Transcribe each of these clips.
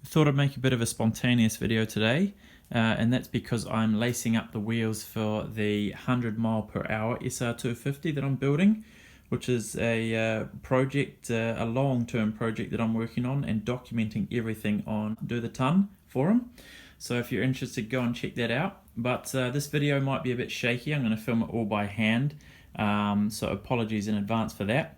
Thought I'd make a bit of a spontaneous video today, and that's because I'm lacing up the wheels for the 100 mile per hour SR250 that I'm building, which is a project, a long-term project that I'm working on and documenting everything on Do the Ton forum. So if you're interested, go and check that out. But this video might be a bit shaky. I'm going to film it all by hand, so apologies in advance for that.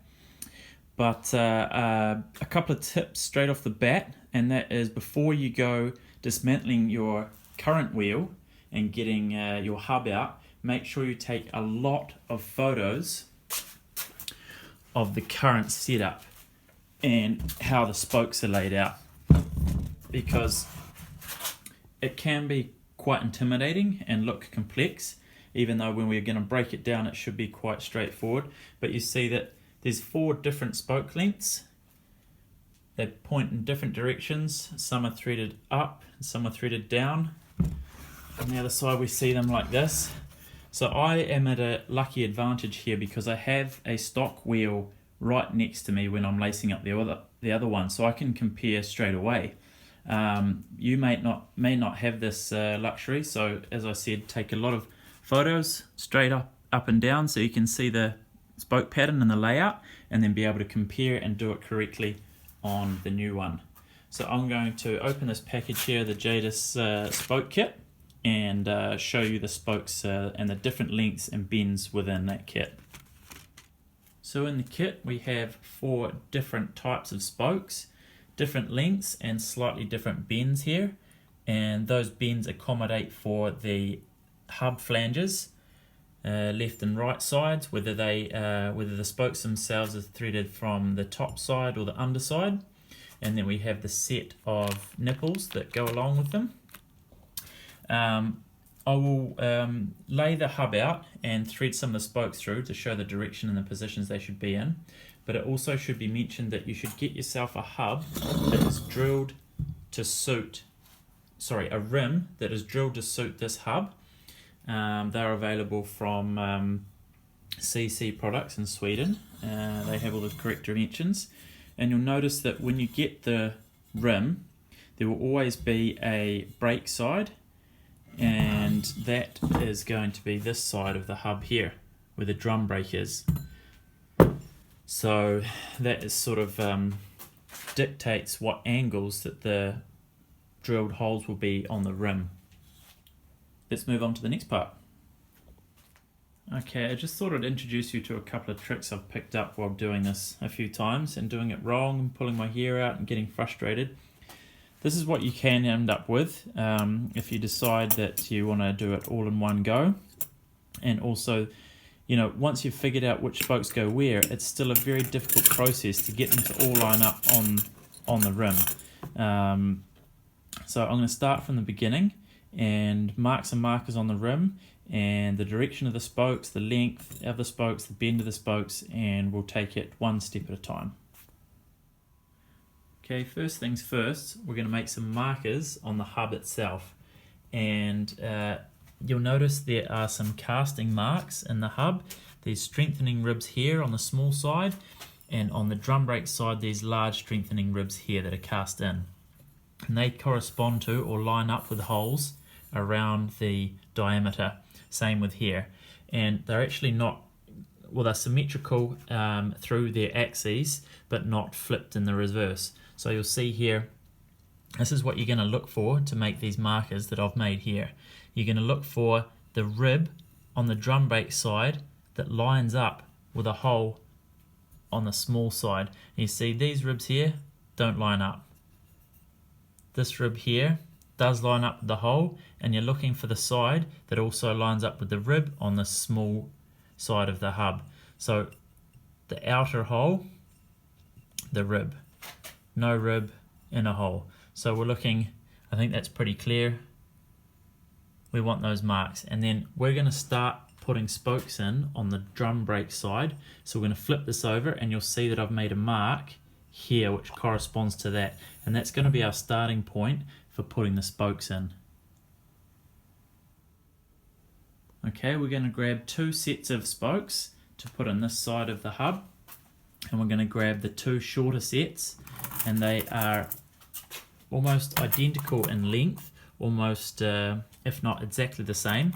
But a couple of tips straight off the bat, and that is before you go dismantling your current wheel and getting your hub out, make sure you take a lot of photos of the current setup and how the spokes are laid out, because it can be quite intimidating and look complex, even though when we're going to break it down it should be quite straightforward. But you see that there's 4 different spoke lengths. They point in different directions. Some are threaded up, some are threaded down. On the other side we see them like this. So I am at a lucky advantage here because I have a stock wheel right next to me when I'm lacing up the other one, so I can compare straight away. You may not have this luxury, so as I said, take a lot of photos straight up and down so you can see the spoke pattern and the layout, and then be able to compare and do it correctly on the new one. So I'm going to open this package here, the Jadis spoke kit, and show you the spokes and the different lengths and bends within that kit. So in the kit we have 4 different types of spokes, different lengths and slightly different bends here, and those bends accommodate for the hub flanges, left and right sides, whether the spokes themselves are threaded from the top side or the underside. And then we have the set of nipples that go along with them. I will lay the hub out and thread some of the spokes through to show the direction and the positions they should be in. But it also should be mentioned that you should get yourself a hub that is drilled to suit, a rim that is drilled to suit this hub. They're available from CC products in Sweden. They have all the correct dimensions, and you'll notice that when you get the rim, there will always be a brake side, and that is going to be this side of the hub here where the drum brake is. So that is sort of dictates what angles that the drilled holes will be on the rim. Let's move on to the next part. Okay, I just thought I'd introduce you to a couple of tricks I've picked up while doing this a few times and doing it wrong and pulling my hair out and getting frustrated. This is what you can end up with if you decide that you want to do it all in one go. And also, once you've figured out which spokes go where, it's still a very difficult process to get them to all line up on the rim. So I'm going to start from the beginning and mark some markers on the rim and the direction of the spokes, the length of the spokes, the bend of the spokes, and we'll take it one step at a time. Okay, first things first, we're going to make some markers on the hub itself, and you'll notice there are some casting marks in the hub. There's strengthening ribs here on the small side, and on the drum brake side there's large strengthening ribs here that are cast in, and they correspond to or line up with holes around the diameter. Same with here, and they're actually not, well, they're symmetrical through their axes but not flipped in the reverse. So you'll see here, this is what you're going to look for to make these markers that I've made here. You're going to look for the rib on the drum brake side that lines up with a hole on the small side. And you see these ribs here don't line up. This rib here does line up with the hole, and you're looking for the side that also lines up with the rib on the small side of the hub. So the outer hole, the rib, no rib, inner hole. So we're looking, I think that's pretty clear. We want those marks, and then we're going to start putting spokes in on the drum brake side. So we're going to flip this over, and you'll see that I've made a mark here which corresponds to that, and that's going to be our starting point for putting the spokes in. Okay, we're going to grab 2 sets of spokes to put on this side of the hub, and we're going to grab the 2 shorter sets, and they are almost identical in length, almost if not exactly the same.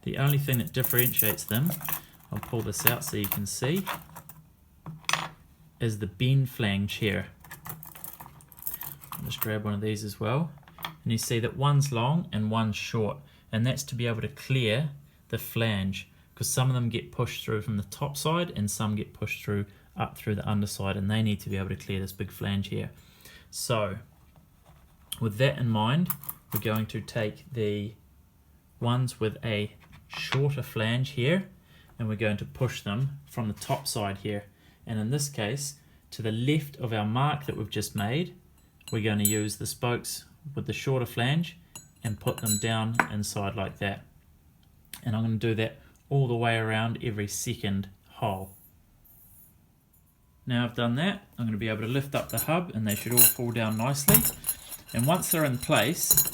The only thing that differentiates them, I'll pull this out so you can see, is the bend flange here. I'll just grab one of these as well, and you see that one's long and one's short, and that's to be able to clear the flange, because some of them get pushed through from the top side and some get pushed through up through the underside, and they need to be able to clear this big flange here. So with that in mind, we're going to take the ones with a shorter flange here, and we're going to push them from the top side here, and in this case to the left of our mark that we've just made, we're going to use the spokes with the shorter flange and put them down inside like that. And I'm going to do that all the way around every second hole. Now I've done that, I'm going to be able to lift up the hub and they should all fall down nicely. And once they're in place,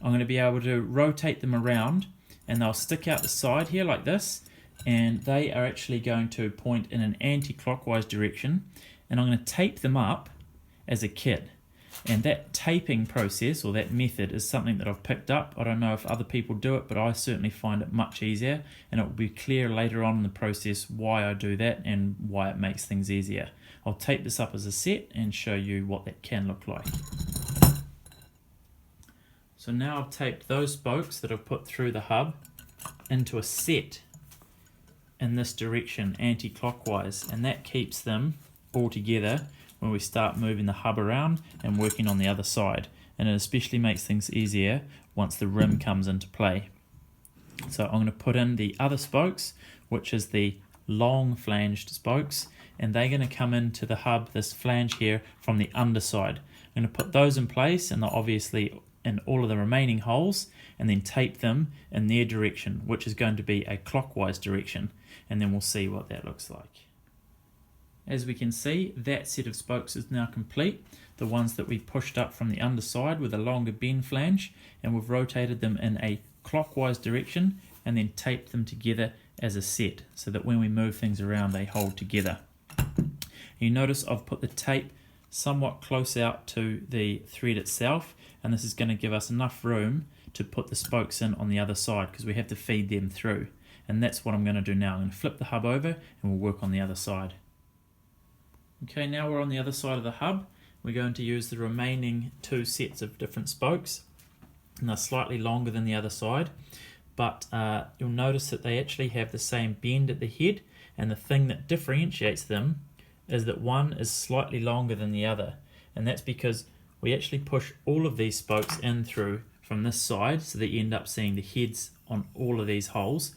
I'm going to be able to rotate them around, and they'll stick out the side here like this, and they are actually going to point in an anti-clockwise direction, and I'm going to tape them up as a kit. And that taping process, or that method, is something that I've picked up. I don't know if other people do it, but I certainly find it much easier, and it will be clear later on in the process why I do that and why it makes things easier. I'll tape this up as a set and show you what that can look like. So now I've taped those spokes that I've put through the hub into a set in this direction, anti-clockwise, and that keeps them all together when we start moving the hub around and working on the other side, and it especially makes things easier once the rim comes into play. So I'm going to put in the other spokes, which is the long flanged spokes, and they're going to come into the hub, this flange here, from the underside. I'm going to put those in place, and they're obviously in all of the remaining holes, and then tape them in their direction, which is going to be a clockwise direction, and then we'll see what that looks like. As we can see, that set of spokes is now complete, the ones that we pushed up from the underside with a longer bend flange, and we've rotated them in a clockwise direction and then taped them together as a set so that when we move things around they hold together. You notice I've put the tape somewhat close out to the thread itself, and this is going to give us enough room to put the spokes in on the other side because we have to feed them through, and that's what I'm going to do now. I'm going to flip the hub over and we'll work on the other side. Okay, now we're on the other side of the hub. We're going to use the remaining two sets of different spokes, and they're slightly longer than the other side, but you'll notice that they actually have the same bend at the head, and the thing that differentiates them is that one is slightly longer than the other, and that's because we actually push all of these spokes in through from this side so that you end up seeing the heads on all of these holes,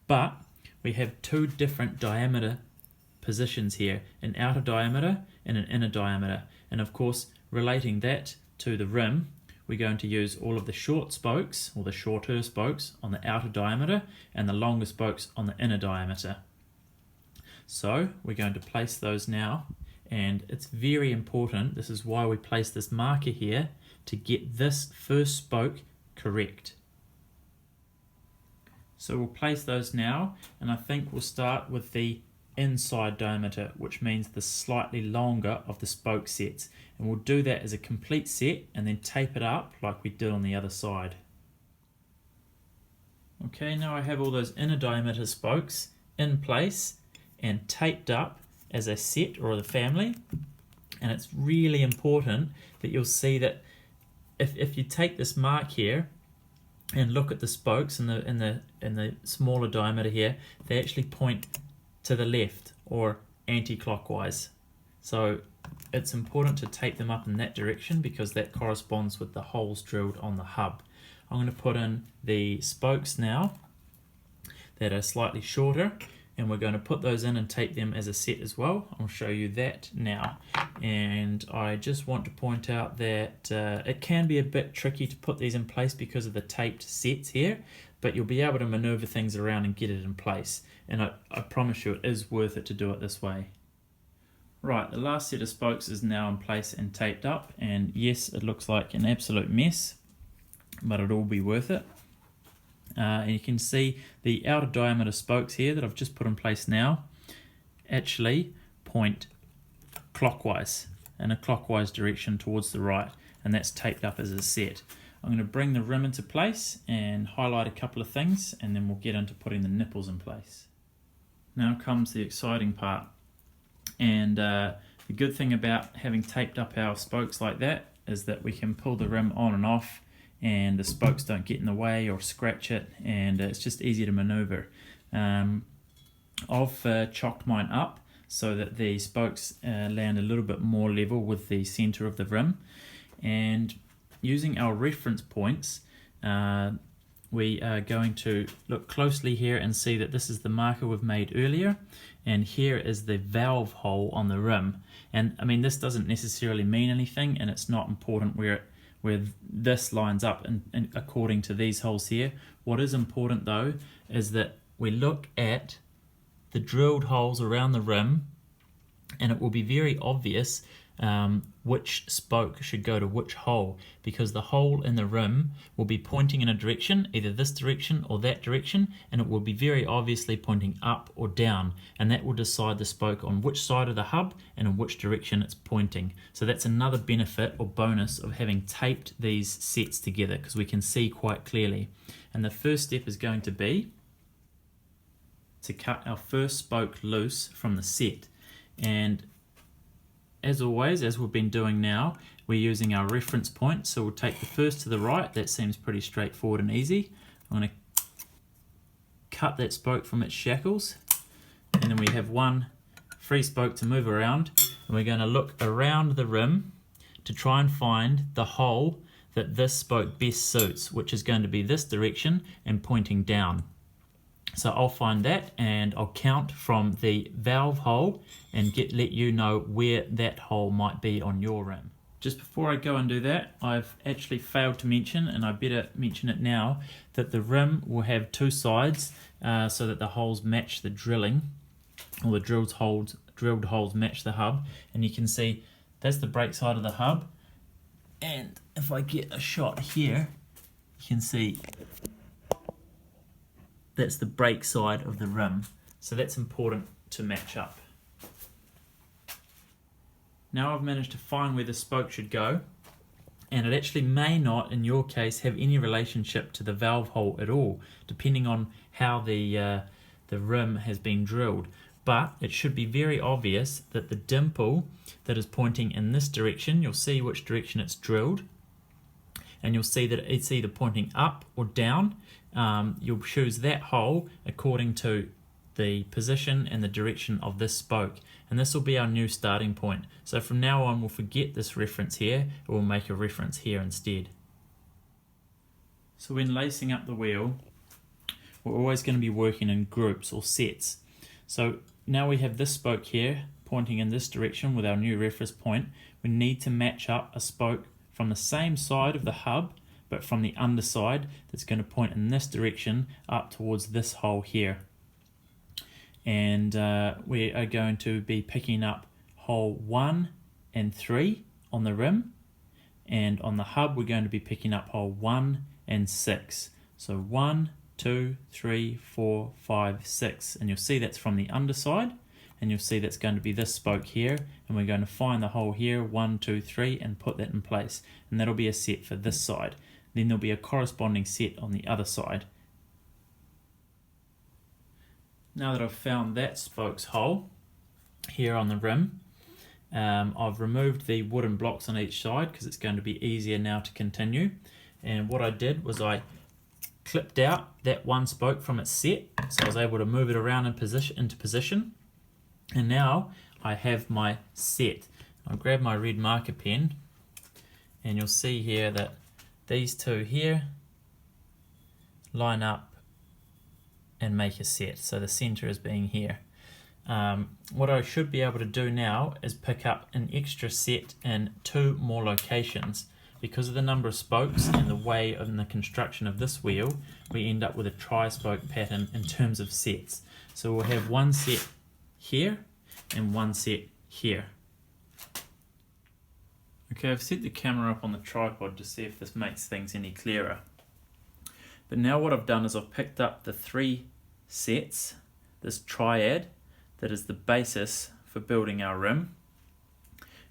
but we have two different diameter positions here, an outer diameter and an inner diameter, and of course relating that to the rim, we're going to use all of the short spokes, or the shorter spokes, on the outer diameter and the longer spokes on the inner diameter. So we're going to place those now, and it's very important, this is why we place this marker here, to get this first spoke correct. So we'll place those now, and I think we'll start with the inside diameter, which means the slightly longer of the spoke sets, and we'll do that as a complete set and then tape it up like we did on the other side. Okay, now I have all those inner diameter spokes in place and taped up as a set or a family, and it's really important that you'll see that if you take this mark here and look at the spokes in the smaller diameter here, they actually point to the left or anti-clockwise. So it's important to tape them up in that direction because that corresponds with the holes drilled on the hub. I'm going to put in the spokes now that are slightly shorter, and we're going to put those in and tape them as a set as well. I'll show you that now. And I just want to point out that it can be a bit tricky to put these in place because of the taped sets here, but you'll be able to maneuver things around and get it in place. And I promise you it is worth it to do it this way. Right, the last set of spokes is now in place and taped up, and yes, it looks like an absolute mess, but it'll all be worth it. And you can see the outer diameter spokes here that I've just put in place now actually point clockwise, in a clockwise direction towards the right, and that's taped up as a set. I'm going to bring the rim into place and highlight a couple of things, and then we'll get into putting the nipples in place. Now comes the exciting part, and the good thing about having taped up our spokes like that is that we can pull the rim on and off, and the spokes don't get in the way or scratch it, and it's just easy to maneuver. I've chocked mine up so that the spokes land a little bit more level with the center of the rim, and using our reference points, we are going to look closely here and see that this is the marker we've made earlier, and here is the valve hole on the rim. And I mean, this doesn't necessarily mean anything, and it's not important where this lines up and according to these holes here. What is important though is that we look at the drilled holes around the rim, and it will be very obvious which spoke should go to which hole, because the hole in the rim will be pointing in a direction, either this direction or that direction, and it will be very obviously pointing up or down, and that will decide the spoke on which side of the hub and in which direction it's pointing. So that's another benefit or bonus of having taped these sets together, because we can see quite clearly. And the first step is going to be to cut our first spoke loose from the set. And as always, as we've been doing now, we're using our reference point, so we'll take the first to the right. That seems pretty straightforward and easy. I'm going to cut that spoke from its shackles, and then we have one free spoke to move around, and we're going to look around the rim to try and find the hole that this spoke best suits, which is going to be this direction and pointing down. So I'll find that, and I'll count from the valve hole and let you know where that hole might be on your rim. Just before I go and do that, I've actually failed to mention, and I better mention it now, that the rim will have two sides so that the holes match the drilling, or the drilled holes match the hub. And you can see that's the brake side of the hub, and if I get a shot here, you can see that's the brake side of the rim. So that's important to match up. Now I've managed to find where the spoke should go, and it actually may not, in your case, have any relationship to the valve hole at all, depending on how the rim has been drilled. But it should be very obvious that the dimple that is pointing in this direction, you'll see which direction it's drilled, and you'll see that it's either pointing up or down. You'll choose that hole according to the position and the direction of this spoke, and this will be our new starting point. So from now on, we'll forget this reference here, and we'll make a reference here instead. So when lacing up the wheel, we're always going to be working in groups or sets. So now we have this spoke here pointing in this direction with our new reference point. We need to match up a spoke from the same side of the hub, but from the underside, that's going to point in this direction up towards this hole here. And we are going to be picking up hole 1 and 3 on the rim, and on the hub we're going to be picking up hole 1 and 6. So 1, 2, 3, 4, 5, 6, and you'll see that's from the underside, and you'll see that's going to be this spoke here, and we're going to find the hole here, 1, 2, 3, and put that in place, and that'll be a set for this side. Then there'll be a corresponding set on the other side. Now that I've found that spoke's hole here on the rim, I've removed the wooden blocks on each side because it's going to be easier now to continue. And what I did was I clipped out that one spoke from its set, so I was able to move it around into position. And now I have my set. I'll grab my red marker pen, and you'll see here that these two here line up and make a set, so the center is being here. What I should be able to do now is pick up an extra set in 2 more locations. Because of the number of spokes and the way of the construction of this wheel, we end up with a tri-spoke pattern in terms of sets. So we'll have one set here and one set here. Okay, I've set the camera up on the tripod to see if this makes things any clearer. But now what I've done is I've picked up the 3 sets, this triad, that is the basis for building our rim.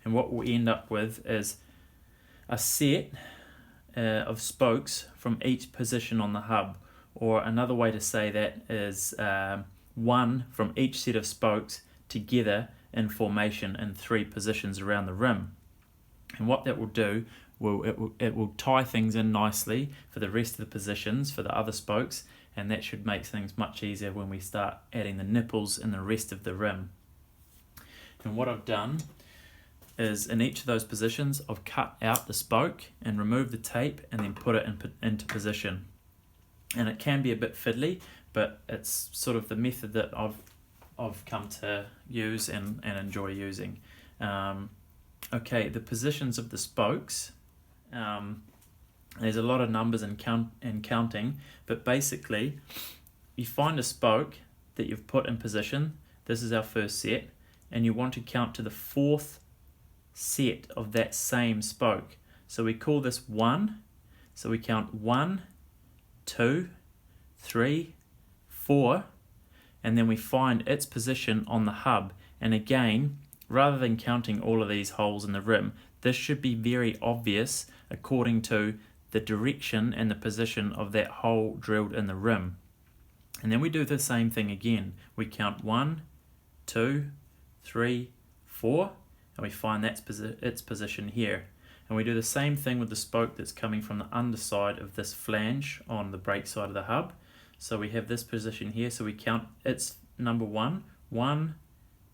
and what we'll end up with is a set of spokes from each position on the hub, or another way to say that is one from each set of spokes together in formation in 3 positions around the rim. And what that will do, it will tie things in nicely for the rest of the positions for the other spokes, and that should make things much easier when we start adding the nipples and the rest of the rim. And what I've done is in each of those positions I've cut out the spoke and removed the tape and then put it into position. And it can be a bit fiddly, but it's sort of the method that I've come to use and enjoy using. Okay, the positions of the spokes, there's a lot of numbers and counting, but basically you find a spoke that you've put in position. This is our first set, and you want to count to the 4th set of that same spoke. So we call this 1. So we count 1, 2, 3, 4, and then we find its position on the hub. And again, rather than counting all of these holes in the rim, this should be very obvious according to the direction and the position of that hole drilled in the rim. And then we do the same thing again. We count 1, 2, 3, 4, and we find its position here. And we do the same thing with the spoke that's coming from the underside of this flange on the brake side of the hub. So we have this position here, so we count its number 1, 1,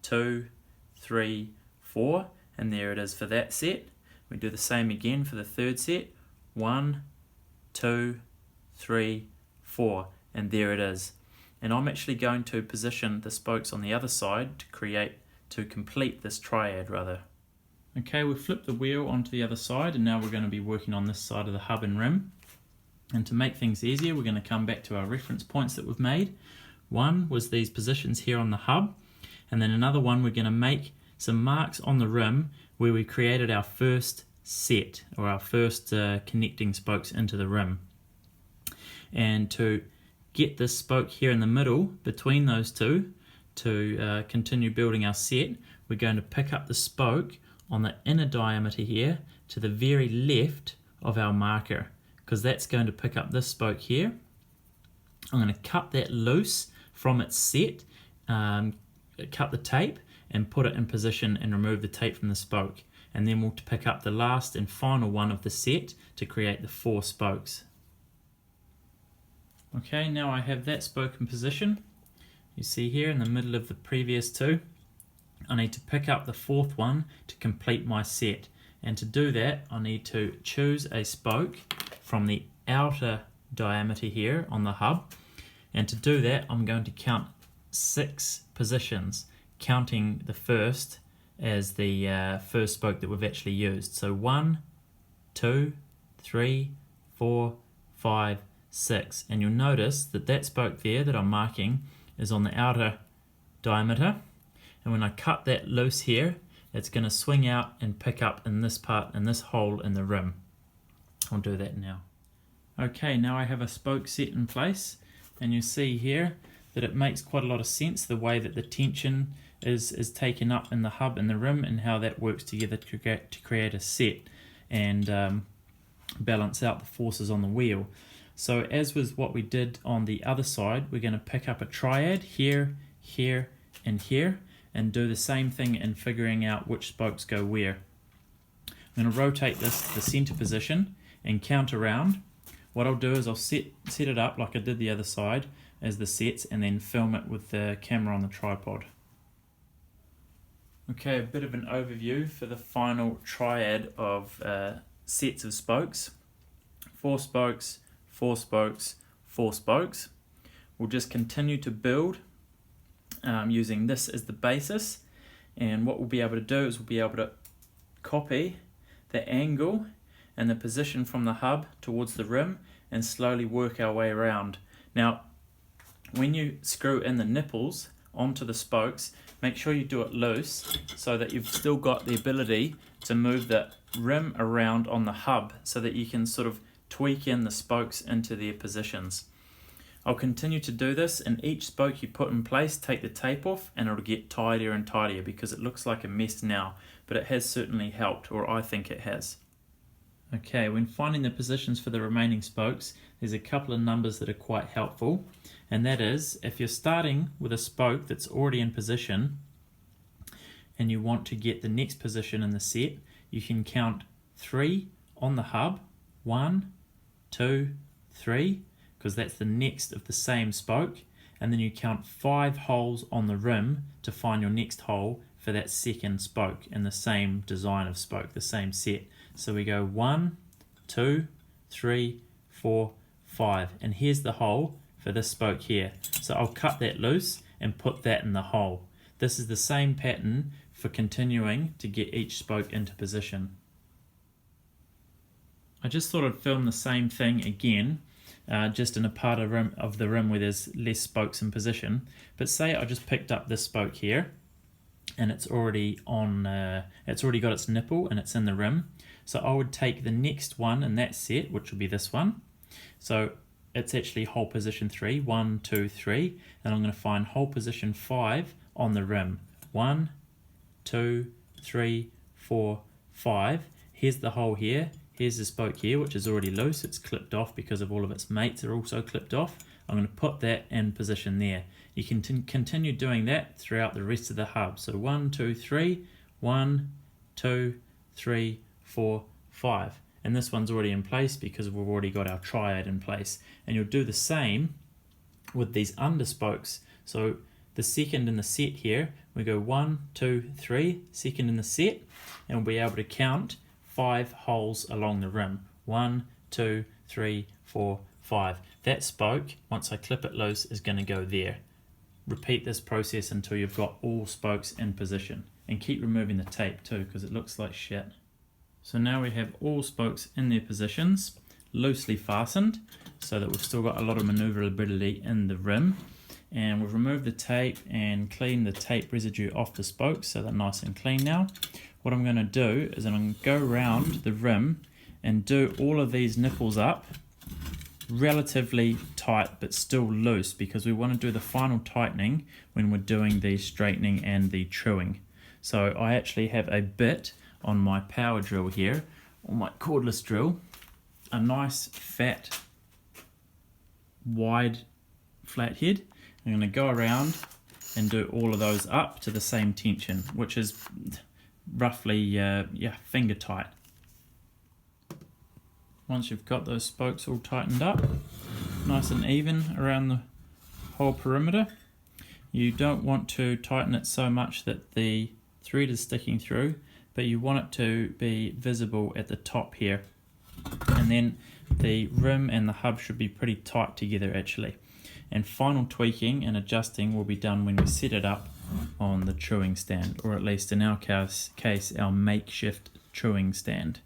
2, 3, 4, and there it is for that set. We do the same again for the third set, 1, 2, 3, 4, and there it is. And I'm actually going to position the spokes on the other side to complete this triad rather. Okay, we've flipped the wheel onto the other side, and now we're going to be working on this side of the hub and rim. And to make things easier, we're going to come back to our reference points that we've made. One was these positions here on the hub, and then another one we're going to make some marks on the rim where we created our first set, or our first connecting spokes into the rim. And to get this spoke here in the middle between those two to continue building our set, we're going to pick up the spoke on the inner diameter here to the very left of our marker, because that's going to pick up this spoke here. I'm going to cut that loose from its set, cut the tape and put it in position and remove the tape from the spoke, and then we'll pick up the last and final one of the set to create the 4 spokes. Okay, now I have that spoke in position. You see here in the middle of the previous 2. I need to pick up the 4th one to complete my set, and to do that I need to choose a spoke from the outer diameter here on the hub, and to do that I'm going to count 6 positions, counting the first as the first spoke that we've actually used. So 1, 2, 3, 4, 5, 6, and you'll notice that that spoke there that I'm marking is on the outer diameter, and when I cut that loose here, it's going to swing out and pick up in this part, in this hole in the rim. I'll do that now. Okay, now I have a spoke set in place, and you see here that it makes quite a lot of sense the way that the tension is taken up in the hub and the rim, and how that works together to create a set and balance out the forces on the wheel. So as was what we did on the other side, we're going to pick up a triad here, here, and here, and do the same thing in figuring out which spokes go where. I'm going to rotate this to the center position and count around. What I'll do is I'll set it up like I did the other side as the sets, and then film it with the camera on the tripod. Okay, a bit of an overview for the final triad of sets of spokes. 4 spokes, 4 spokes, 4 spokes. We'll just continue to build using this as the basis, and what we'll be able to do is we'll be able to copy the angle and the position from the hub towards the rim and slowly work our way around. Now, when you screw in the nipples onto the spokes, make sure you do it loose so that you've still got the ability to move the rim around on the hub so that you can sort of tweak in the spokes into their positions. I'll continue to do this, and each spoke you put in place, take the tape off, and it'll get tidier and tidier because it looks like a mess now, but but it has certainly helped, or I think it has. Okay, when finding the positions for the remaining spokes, there's a couple of numbers that are quite helpful, and that is, if you're starting with a spoke that's already in position and you want to get the next position in the set, you can count 3 on the hub, 1, 2, 3, because that's the next of the same spoke, and then you count 5 holes on the rim to find your next hole for that second spoke in the same design of spoke, the same set. So we go 1, 2, 3, 4, 5, and here's the hole for this spoke here. So I'll cut that loose and put that in the hole. This is the same pattern for continuing to get each spoke into position. I just thought I'd film the same thing again, just in a part of the rim where there's less spokes in position. But say I just picked up this spoke here, and it's already got its nipple and it's in the rim. So I would take the next one in that set, which will be this one. So it's actually hole position 3, 1, 2, 3, and I'm going to find hole position 5 on the rim. 1, 2, 3, 4, 5. Here's the hole here. Here's the spoke here, which is already loose. It's clipped off because of all of its mates are also clipped off. I'm going to put that in position there. You can continue doing that throughout the rest of the hub. So 1, 2, 3, 1, 2, 3, 4, 5. And this one's already in place because we've already got our triad in place. And you'll do the same with these under spokes. So the second in the set here, we go 1, 2, 3, second in the set, and we'll be able to count 5 holes along the rim. 1, 2, 3, 4, 5. That spoke, once I clip it loose, is going to go there. Repeat this process until you've got all spokes in position. And keep removing the tape too, because it looks like shit. So now we have all spokes in their positions, loosely fastened, so that we've still got a lot of maneuverability in the rim. And we've removed the tape and cleaned the tape residue off the spokes, so they're nice and clean now. What I'm going to do is I'm going to go around the rim and do all of these nipples up relatively tight but still loose, because we want to do the final tightening when we're doing the straightening and the truing. So I actually have a bit on my power drill here, or my cordless drill, a nice fat wide flat head. I'm going to go around and do all of those up to the same tension, which is roughly finger tight. Once you've got those spokes all tightened up nice and even around the whole perimeter, you don't want to tighten it so much that the thread is sticking through, but you want it to be visible at the top here, and then the rim and the hub should be pretty tight together actually. And final tweaking and adjusting will be done when we set it up on the truing stand, or at least in our case our makeshift truing stand.